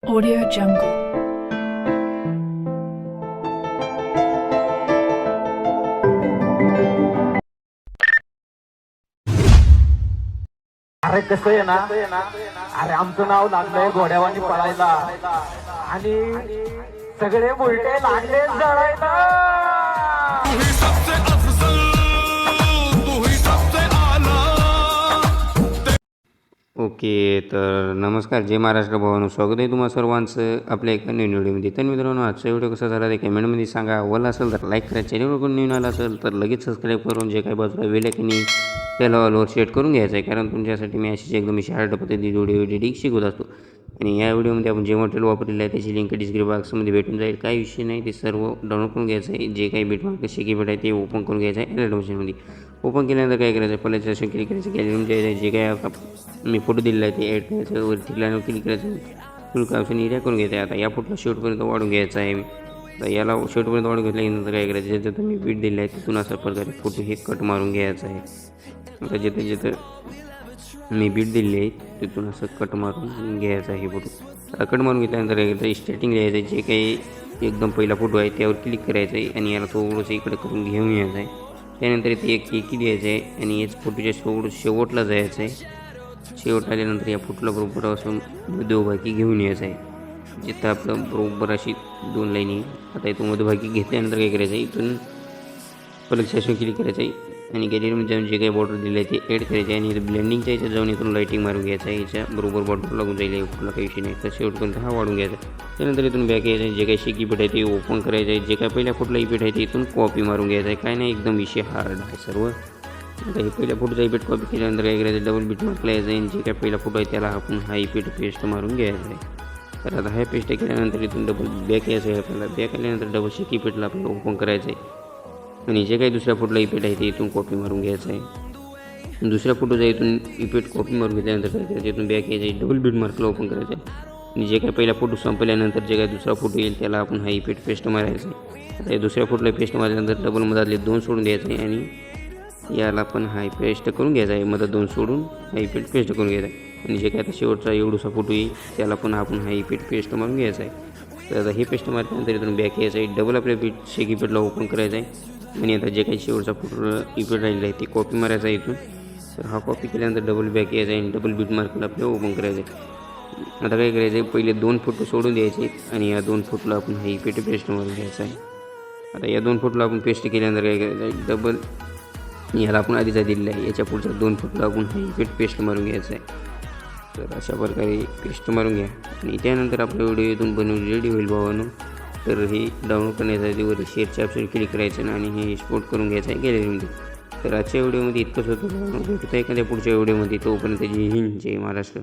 Audio Jungle. अरे कसं आहे ना, अरे आमचं नाव लागलंय घोड्यावानी पळायला आणि सगळे उलटे लागले जळायला. ओके, तर नमस्कार, जय महाराष्ट्र भावांनो, स्वागत आहे तुम्हा सर्वांचं आपल्या एका नवीन व्हिडिओमध्ये. तर मित्रांनो, आजचा व्हिडिओ कसा झाला ते कमेंटमध्ये सांगा. आवडला असेल तर लाईक करा, चॅनलवर कोण नवीन आला असेल तर लगेच सबस्क्राईब करून जे काही बाजूला वेल आहे की नाही त्याला ऑलवर सेट करून घ्यायचं आहे, कारण तुमच्यासाठी मी अशीच एकदम शार्ट पद्धतीने व्हिडिओ एडिटिंग शिकवत असतो. आणि या व्हिडिओमध्ये आपण जे मटेरियल वापरलेलं आहे त्याची लिंक डिस्क्रिप्शन बॉक्समध्ये भेटून जाईल. काही विषय नाही, ते सर्व डाउनलोड करून घ्यायचं आहे. जे काही बिटमार्क शेकी आहे ते ओपन करून घ्यायचं आहे ॲडमिशनमध्ये. ओपन केल्यानंतर काय करायचं आहे, पहिल्याचं असं क्लिक करायचं, गॅलरीमध्ये जे काही आता मी फोटो दिलेला आहे ते ॲड करायचं, वरती क्लिक क्लिक करायचं, फुल ऑप्शन एरिया करून घ्यायचं आहे. आता या फोटोला शेवटपर्यंत वाढून घ्यायचा आहे. तर याला शेवटपर्यंत वाढून घेतल्यानंतर काय करायचं, जिथं मी बीट दिलं आहे तिथून अशा प्रकारे फोटो हे कट मारून घ्यायचा आहे. आता जिथं मी बीट दिली आहे तिथून असं कट मारून घ्यायचा आहे फोटो. कट मारून घेतल्यानंतर काय करायचं, स्टार्टिंग घ्यायचं आहे, जे काही एकदम पहिला फोटो आहे त्यावर क्लिक करायचं आहे आणि याला थोडंसं इकडे करून घेऊन यायचं आहे. त्यानंतर इथे एक एकी द्यायचं आहे आणि याच फोटोच्या शेवटला जायचं आहे. शेवट आल्यानंतर या फोटोला बरोबर असं मध्यभागी घेऊन यायचं आहे, जिथं आपलं बरोबर अशी दोन लाईनी. आता इथून मध्यभागी घेतल्यानंतर काय करायचं आहे, इथून परत सेशन क्लिक करायचं आहे आणि गॅलरीमध्ये जाऊन जे काही बॉर्डर दिले आहे ते ॲड करायचे आहे. आणि ब्लेंडिंगच्या याच्यात जाऊन इथून लाईटिंग मारून घ्यायचं आहे. याच्या बरोबर बॉर्डर लागून जाईल, फोटोला काही विषय नाही. तर शेवटपर्यंत हा वाढून घ्यायचा. त्यानंतर इथून बॅक यायचं आहे, जे काही शेकी पीठ आहे ते ओपन करायचं आहे. जे काही पहिल्या फोटोला इफेक्ट आहे ते इथून कॉपी मारून घ्यायचं आहे. काय नाही, एकदम विषय हार्ड आहे सर्व. आता हे पहिल्या फोटोचा इफेक्ट कॉपी केल्यानंतर काय करायचं, डबल बीट मार्कला यायचं आहे. जे काय पहिला फोटो आहे त्याला आपण हा इफेक्ट पेस्ट मारून घ्यायचा आहे. तर आता हा पेस्ट केल्यानंतर इथून डबल बॅक यायचं आहे. आपल्याला बॅक आल्यानंतर डबल शेकी पीठला आपल्याला ओपन करायचं आहे आणि जे काही दुसऱ्या फोटोला इफेक्ट आहे ते इथून कॉपी मारून घ्यायचं आहे. दुसऱ्या फोटोचा इथून इफेक्ट कॉपी मारून घेतल्यानंतर काय करायचं, इथून बॅक यायचं आहे, डबल बीट मार्कला ओपन करायचं आहे आणि जे काही पहिला फोटो संपल्यानंतर जे काही दुसरा फोटो येईल त्याला आपण हा इफेक्ट पेस्ट मारायचा आहे. आता दुसऱ्या फोटोला पेस्ट मारल्यानंतर डबल मधातले दोन सोडून द्यायचं आहे आणि याला पण हा पेस्ट करून घ्यायचा आहे. मधात दोन सोडून हा इफेक्ट पेस्ट करून घ्यायचा आहे आणि जे काही आता शेवटचा एवढूसा फोटो येईल त्याला पण आपण हा इफेक्ट पेस्ट मारून घ्यायचा आहे. तर आता हे पेस्ट मारल्यानंतर इथून बॅक यायचं आहे, डबल आपल्या शेकी पीठला ओपन करायचं आहे आणि आता जे काही शेवटचा फोटो इफेक्ट राहिलेला आहे ते कॉपी मारायचा आहे इथून. तर हा कॉपी केल्यानंतर डबल बॅक यायचा आहे आणि डबल बीट मार्कला आपल्याला ओपन करायचं आहे. आता काय करायचं आहे, पहिले दोन फोटो सोडून द्यायचे आणि या दोन फोटोला आपण हा इफेक्ट पेस्ट मारून घ्यायचा आहे. आता या दोन फोटोला आपण पेस्ट केल्यानंतर काय करायचं आहे, डबल याला आपण आधीचा दिलेला आहे याच्या पुढच्या दोन फोटोला आपण हा इफेक्ट पेस्ट मारून घ्यायचा आहे. तर अशा प्रकारे पेस्ट मारून घ्या आणि त्यानंतर आपला व्हिडिओ इथून बनवून रेडी होईल भावानो. तर हे डाउनलोड करण्यासाठी वर शेअरच्या ऑप्शन क्लिक करायचं आणि हे एक्सपोर्ट करून घ्यायचं आहे गॅलरीमध्ये. तर आजच्या व्हिडिओमध्ये इतकंच होतं. भेटतं एखाद्या पुढच्या व्हिडिओमध्ये. तोपर्यंत जय हिंद, जय महाराष्ट्र.